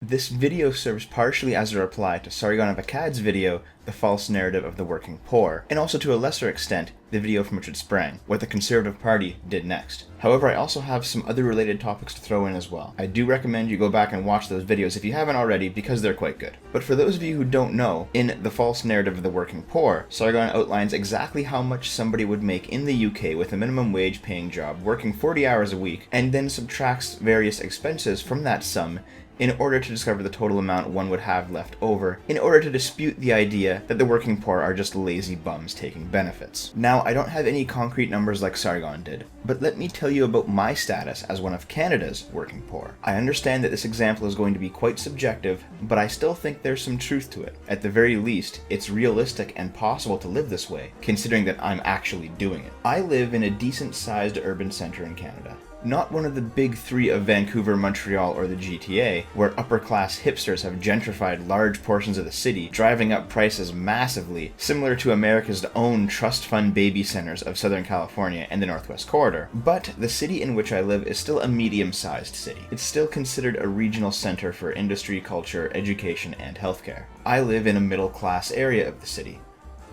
This video serves partially as a reply to Sargon of Akkad's video, The False Narrative of the Working Poor, and also to a lesser extent, the video from which it sprang, What the Conservative Party Did Next. However, I also have some other related topics to throw in as well. I do recommend you go back and watch those videos if you haven't already, because they're quite good. But for those of you who don't know, in The False Narrative of the Working Poor, Sargon outlines exactly how much somebody would make in the UK with a minimum wage paying job, working 40 hours a week, and then subtracts various expenses from that sum in order to discover the total amount one would have left over, in order to dispute the idea that the working poor are just lazy bums taking benefits. Now, I don't have any concrete numbers like Sargon did, but let me tell you about my status as one of Canada's working poor. I understand that this example is going to be quite subjective, but I still think there's some truth to it. At the very least, it's realistic and possible to live this way, considering that I'm actually doing it. I live in a decent-sized urban centre in Canada. Not one of the big three of Vancouver, Montreal, or the GTA, where upper-class hipsters have gentrified large portions of the city, driving up prices massively, similar to America's own trust fund baby centers of Southern California and the Northwest Corridor. But the city in which I live is still a medium-sized city. It's still considered a regional center for industry, culture, education, and healthcare. I live in a middle-class area of the city.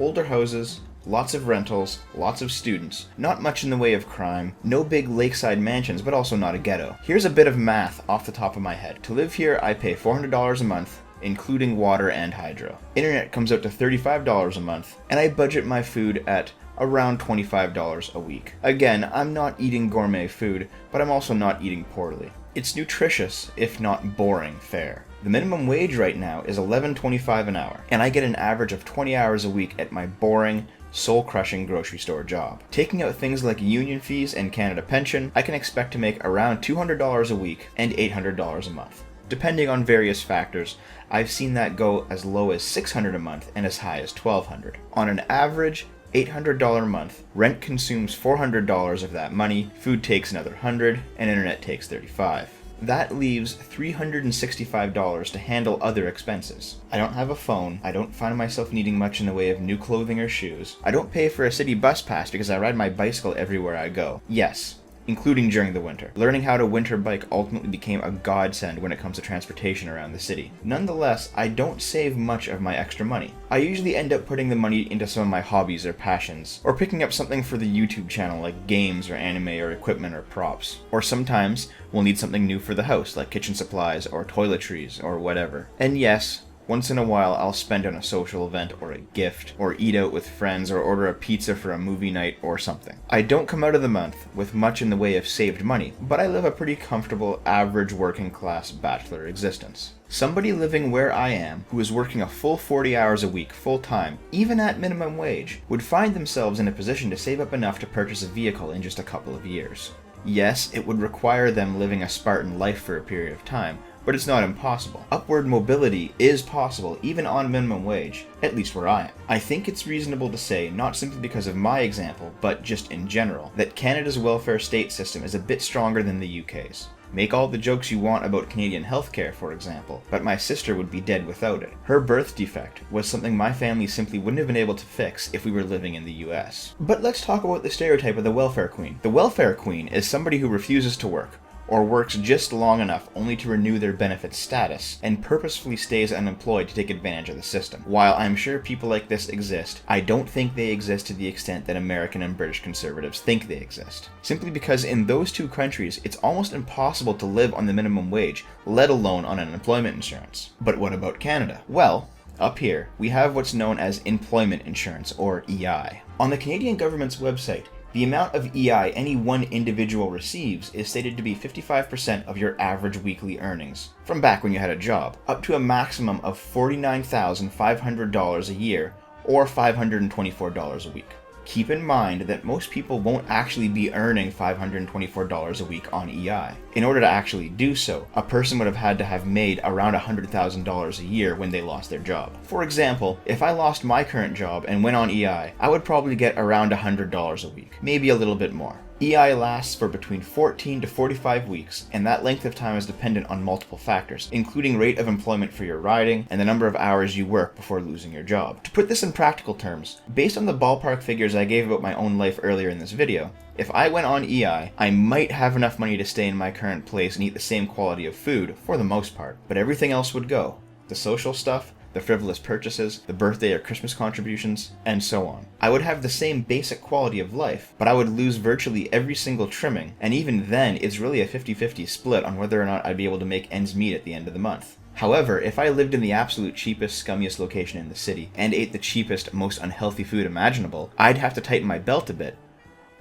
Older houses, lots of rentals, lots of students, not much in the way of crime, no big lakeside mansions, but also not a ghetto. Here's a bit of math off the top of my head. To live here, I pay $400 a month, including water and hydro. Internet comes out to $35 a month, and I budget my food at around $25 a week. Again, I'm not eating gourmet food, but I'm also not eating poorly. It's nutritious, if not boring, fare. The minimum wage right now is $11.25 an hour, and I get an average of 20 hours a week at my boring, soul-crushing grocery store job. Taking out things like union fees and Canada pension, I can expect to make around $200 a week and $800 a month. Depending on various factors, I've seen that go as low as $600 a month and as high as $1,200. On an average $800 a month, rent consumes $400 of that money, food takes another $100, and internet takes $35. That leaves $365 to handle other expenses. I don't have a phone, I don't find myself needing much in the way of new clothing or shoes. I don't pay for a city bus pass because I ride my bicycle everywhere I go. Yes, including during the winter. Learning how to winter bike ultimately became a godsend when it comes to transportation around the city. Nonetheless, I don't save much of my extra money. I usually end up putting the money into some of my hobbies or passions, or picking up something for the YouTube channel like games or anime or equipment or props. Or sometimes we'll need something new for the house like kitchen supplies or toiletries or whatever. And yes, once in a while, I'll spend on a social event or a gift, or eat out with friends, or order a pizza for a movie night or something. I don't come out of the month with much in the way of saved money, but I live a pretty comfortable, average working class bachelor existence. Somebody living where I am, who is working a full 40 hours a week full time, even at minimum wage, would find themselves in a position to save up enough to purchase a vehicle in just a couple of years. Yes, it would require them living a Spartan life for a period of time, but it's not impossible. Upward mobility is possible even on minimum wage, at least where I am. I think it's reasonable to say, not simply because of my example, but just in general, that Canada's welfare state system is a bit stronger than the UK's. Make all the jokes you want about Canadian healthcare, for example, but my sister would be dead without it. Her birth defect was something my family simply wouldn't have been able to fix if we were living in the US. But let's talk about the stereotype of the welfare queen. The welfare queen is somebody who refuses to work, or works just long enough only to renew their benefit status, and purposefully stays unemployed to take advantage of the system. While I'm sure people like this exist, I don't think they exist to the extent that American and British conservatives think they exist. Simply because in those two countries, it's almost impossible to live on the minimum wage, let alone on unemployment insurance. But what about Canada? Well, up here, we have what's known as employment insurance, or EI. On the Canadian government's website, the amount of EI any one individual receives is stated to be 55% of your average weekly earnings, from back when you had a job, up to a maximum of $49,500 a year, or $524 a week. Keep in mind that most people won't actually be earning $524 a week on EI. In order to actually do so, a person would have had to have made around $100,000 a year when they lost their job. For example, if I lost my current job and went on EI, I would probably get around $100 a week, maybe a little bit more. EI lasts for between 14 to 45 weeks, and that length of time is dependent on multiple factors, including rate of employment for your riding and the number of hours you work before losing your job. To put this in practical terms, based on the ballpark figures I gave about my own life earlier in this video, if I went on EI, I might have enough money to stay in my current place and eat the same quality of food, for the most part, but everything else would go. The social stuff, the frivolous purchases, the birthday or Christmas contributions, and so on. I would have the same basic quality of life, but I would lose virtually every single trimming, and even then it's really a 50-50 split on whether or not I'd be able to make ends meet at the end of the month. However, if I lived in the absolute cheapest, scummiest location in the city, and ate the cheapest, most unhealthy food imaginable, I'd have to tighten my belt a bit,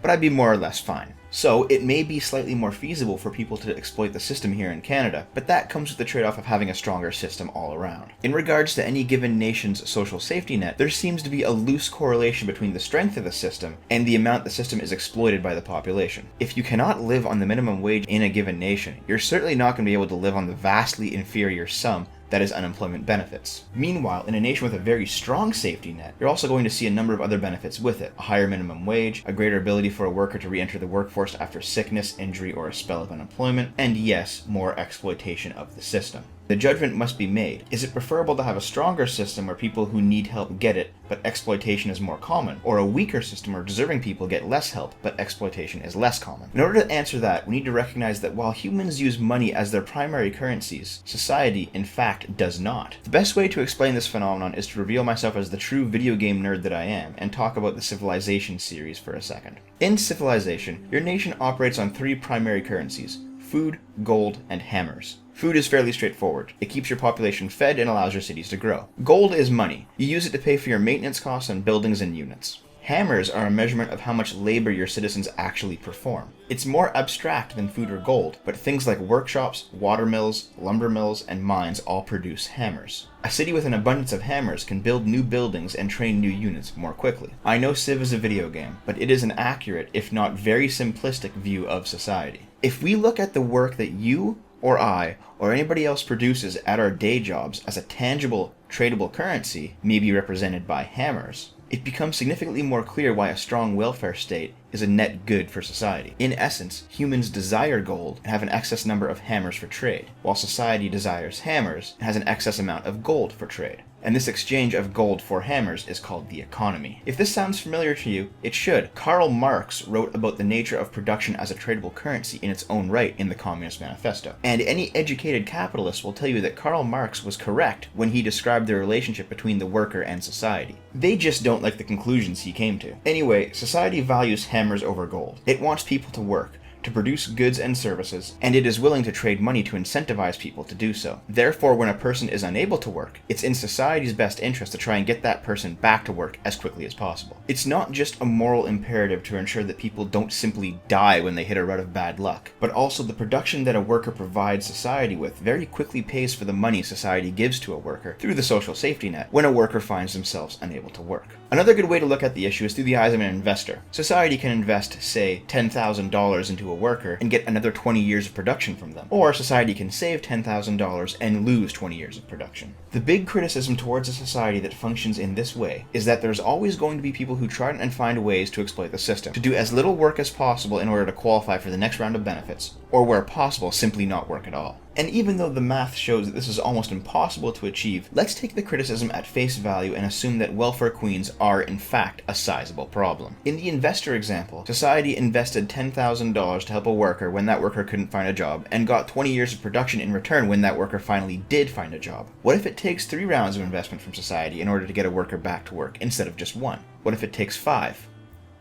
but I'd be more or less fine. So, it may be slightly more feasible for people to exploit the system here in Canada, but that comes with the trade-off of having a stronger system all around. In regards to any given nation's social safety net, there seems to be a loose correlation between the strength of the system and the amount the system is exploited by the population. If you cannot live on the minimum wage in a given nation, you're certainly not going to be able to live on the vastly inferior sum that is unemployment benefits. Meanwhile, in a nation with a very strong safety net, you're also going to see a number of other benefits with it. A higher minimum wage, a greater ability for a worker to re-enter the workforce after sickness, injury, or a spell of unemployment, and yes, more exploitation of the system. The judgment must be made. Is it preferable to have a stronger system where people who need help get it, but exploitation is more common, or a weaker system where deserving people get less help, but exploitation is less common? In order to answer that, we need to recognize that while humans use money as their primary currencies, society, in fact, does not. The best way to explain this phenomenon is to reveal myself as the true video game nerd that I am, and talk about the Civilization series for a second. In Civilization, your nation operates on 3 primary currencies: food, gold, and hammers. Food is fairly straightforward. It keeps your population fed and allows your cities to grow. Gold is money. You use it to pay for your maintenance costs on buildings and units. Hammers are a measurement of how much labor your citizens actually perform. It's more abstract than food or gold, but things like workshops, water mills, lumber mills, and mines all produce hammers. A city with an abundance of hammers can build new buildings and train new units more quickly. I know Civ is a video game, but it is an accurate, if not very simplistic, view of society. If we look at the work that you, or I, or anybody else produces at our day jobs as a tangible, tradable currency, maybe represented by hammers, it becomes significantly more clear why a strong welfare state is a net good for society. In essence, humans desire gold and have an excess number of hammers for trade, while society desires hammers and has an excess amount of gold for trade. And this exchange of gold for hammers is called the economy. If this sounds familiar to you, it should. Karl Marx wrote about the nature of production as a tradable currency in its own right in the Communist Manifesto. And any educated capitalist will tell you that Karl Marx was correct when he described the relationship between the worker and society. They just don't like the conclusions he came to. Anyway, society values hammers over gold. It wants people to work, to produce goods and services, and it is willing to trade money to incentivize people to do so. Therefore, when a person is unable to work, it's in society's best interest to try and get that person back to work as quickly as possible. It's not just a moral imperative to ensure that people don't simply die when they hit a rut of bad luck, but also the production that a worker provides society with very quickly pays for the money society gives to a worker through the social safety net when a worker finds themselves unable to work. Another good way to look at the issue is through the eyes of an investor. Society can invest, say, $10,000 into a worker and get another 20 years of production from them. Or society can save $10,000 and lose 20 years of production. The big criticism towards a society that functions in this way is that there's always going to be people who try and find ways to exploit the system, to do as little work as possible in order to qualify for the next round of benefits, or where possible, simply not work at all. And even though the math shows that this is almost impossible to achieve, let's take the criticism at face value and assume that welfare queens are in fact a sizable problem. In the investor example, society invested $10,000 to help a worker when that worker couldn't find a job, and got 20 years of production in return when that worker finally did find a job. What if it takes 3 rounds of investment from society in order to get a worker back to work, instead of just 1? What if it takes 5?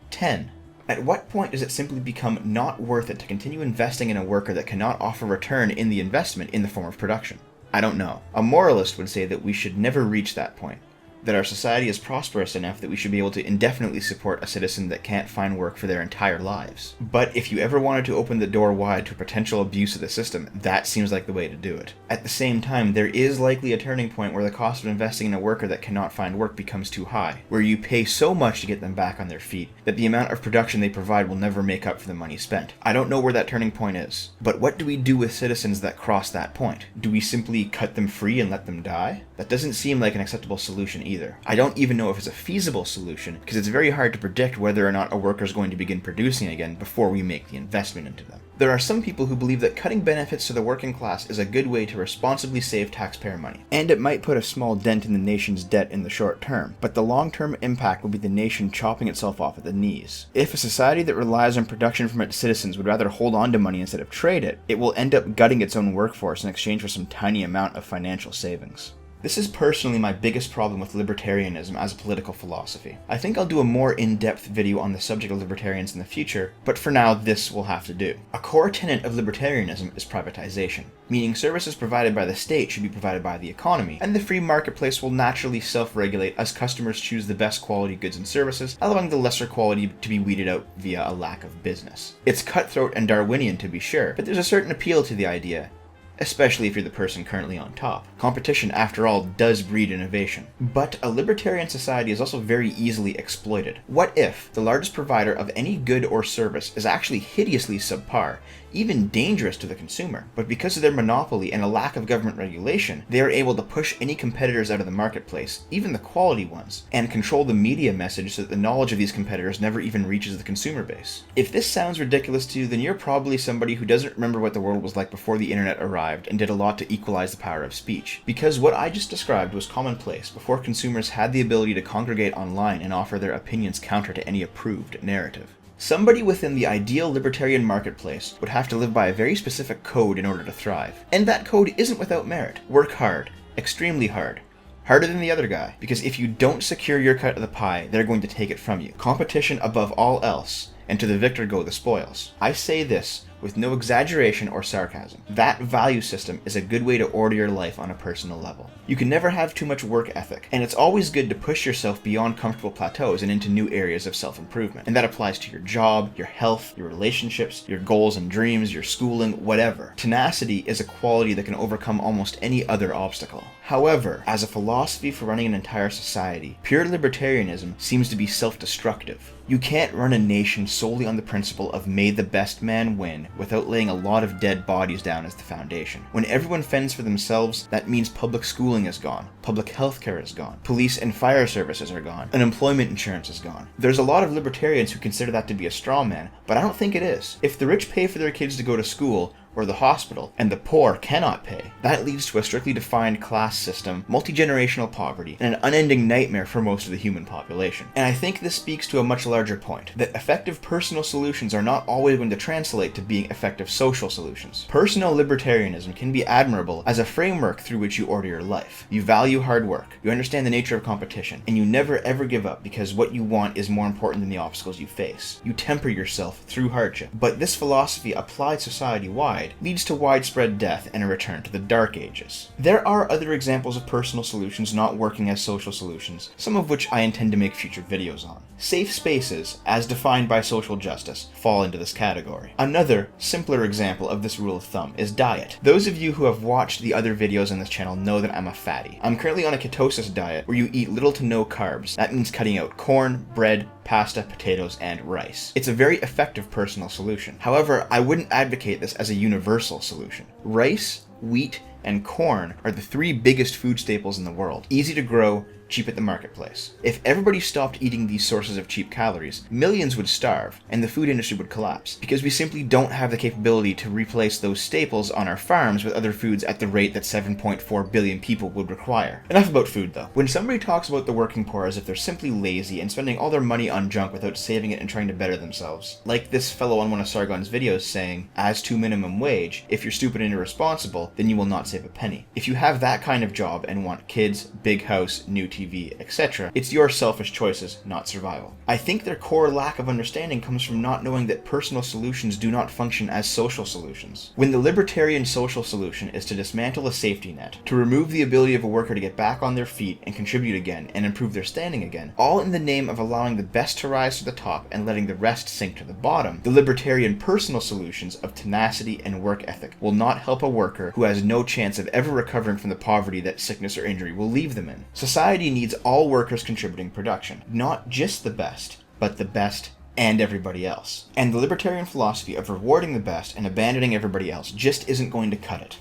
10? At what point does it simply become not worth it to continue investing in a worker that cannot offer return in the investment in the form of production? I don't know. A moralist would say that we should never reach that point, that our society is prosperous enough that we should be able to indefinitely support a citizen that can't find work for their entire lives. But if you ever wanted to open the door wide to potential abuse of the system, that seems like the way to do it. At the same time, there is likely a turning point where the cost of investing in a worker that cannot find work becomes too high, where you pay so much to get them back on their feet that the amount of production they provide will never make up for the money spent. I don't know where that turning point is, but what do we do with citizens that cross that point? Do we simply cut them free and let them die? That doesn't seem like an acceptable solution either. either. I don't even know if it's a feasible solution, because it's very hard to predict whether or not a worker is going to begin producing again before we make the investment into them. There are some people who believe that cutting benefits to the working class is a good way to responsibly save taxpayer money, and it might put a small dent in the nation's debt in the short term, but the long-term impact will be the nation chopping itself off at the knees. If a society that relies on production from its citizens would rather hold on to money instead of trade it, it will end up gutting its own workforce in exchange for some tiny amount of financial savings. This is personally my biggest problem with libertarianism as a political philosophy. I think I'll do a more in-depth video on the subject of libertarians in the future, but for now this will have to do. A core tenet of libertarianism is privatization, meaning services provided by the state should be provided by the economy, and the free marketplace will naturally self-regulate as customers choose the best quality goods and services, allowing the lesser quality to be weeded out via a lack of business. It's cutthroat and Darwinian to be sure, but there's a certain appeal to the idea, especially if you're the person currently on top. Competition, after all, does breed innovation. But a libertarian society is also very easily exploited. What if the largest provider of any good or service is actually hideously subpar, even dangerous to the consumer, but because of their monopoly and a lack of government regulation, they are able to push any competitors out of the marketplace, even the quality ones, and control the media message so that the knowledge of these competitors never even reaches the consumer base. If this sounds ridiculous to you, then you're probably somebody who doesn't remember what the world was like before the internet arrived and did a lot to equalize the power of speech. Because what I just described was commonplace before consumers had the ability to congregate online and offer their opinions counter to any approved narrative. Somebody within the ideal libertarian marketplace would have to live by a very specific code in order to thrive. And that code isn't without merit. Work hard. Extremely hard. Harder than the other guy. Because if you don't secure your cut of the pie, they're going to take it from you. Competition above all else, and to the victor go the spoils. I say this with no exaggeration or sarcasm. That value system is a good way to order your life on a personal level. You can never have too much work ethic, and it's always good to push yourself beyond comfortable plateaus and into new areas of self-improvement. And that applies to your job, your health, your relationships, your goals and dreams, your schooling, whatever. Tenacity is a quality that can overcome almost any other obstacle. However, as a philosophy for running an entire society, pure libertarianism seems to be self-destructive. You can't run a nation solely on the principle of may the best man win without laying a lot of dead bodies down as the foundation. When everyone fends for themselves, that means public schooling is gone, public healthcare is gone, police and fire services are gone, unemployment insurance is gone. There's a lot of libertarians who consider that to be a straw man, but I don't think it is. If the rich pay for their kids to go to school, or the hospital, and the poor cannot pay, that leads to a strictly defined class system, multi-generational poverty, and an unending nightmare for most of the human population. And I think this speaks to a much larger point, that effective personal solutions are not always going to translate to being effective social solutions. Personal libertarianism can be admirable as a framework through which you order your life. You value hard work, you understand the nature of competition, and you never ever give up because what you want is more important than the obstacles you face. You temper yourself through hardship. But this philosophy applied society-wide leads to widespread death and a return to the Dark Ages. There are other examples of personal solutions not working as social solutions, some of which I intend to make future videos on. Safe spaces, as defined by social justice, fall into this category. Another, simpler example of this rule of thumb is diet. Those of you who have watched the other videos on this channel know that I'm a fatty. I'm currently on a ketosis diet where you eat little to no carbs. That means cutting out corn, bread, pasta, potatoes, and rice. It's a very effective personal solution. However, I wouldn't advocate this as a universal solution. Rice, wheat, and corn are the three biggest food staples in the world. Easy to grow, cheap at the marketplace. If everybody stopped eating these sources of cheap calories, millions would starve, and the food industry would collapse, because we simply don't have the capability to replace those staples on our farms with other foods at the rate that 7.4 billion people would require. Enough about food though. When somebody talks about the working poor as if they're simply lazy and spending all their money on junk without saving it and trying to better themselves, like this fellow on one of Sargon's videos saying, as to minimum wage, if you're stupid and irresponsible, then you will not save a penny. If you have that kind of job and want kids, big house, new TV, etc., it's your selfish choices, not survival. I think their core lack of understanding comes from not knowing that personal solutions do not function as social solutions. When the libertarian social solution is to dismantle a safety net, to remove the ability of a worker to get back on their feet and contribute again and improve their standing again, all in the name of allowing the best to rise to the top and letting the rest sink to the bottom, the libertarian personal solutions of tenacity and work ethic will not help a worker who has no chance of ever recovering from the poverty that sickness or injury will leave them in. Society needs all workers contributing production, not just the best, but the best and everybody else. And the libertarian philosophy of rewarding the best and abandoning everybody else just isn't going to cut it.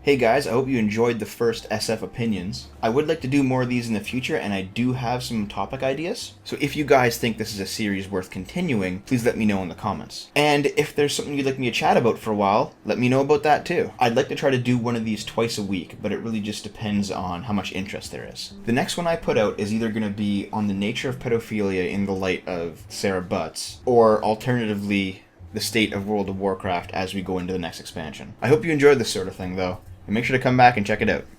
Hey guys, I hope you enjoyed the first SF Opinions. I would like to do more of these in the future, and I do have some topic ideas. So if you guys think this is a series worth continuing, please let me know in the comments. And if there's something you'd like me to chat about for a while, let me know about that too. I'd like to try to do one of these twice a week, but it really just depends on how much interest there is. The next one I put out is either going to be on the nature of pedophilia in the light of Sarah Butts, or alternatively, the state of World of Warcraft as we go into the next expansion. I hope you enjoyed this sort of thing though, and make sure to come back and check it out.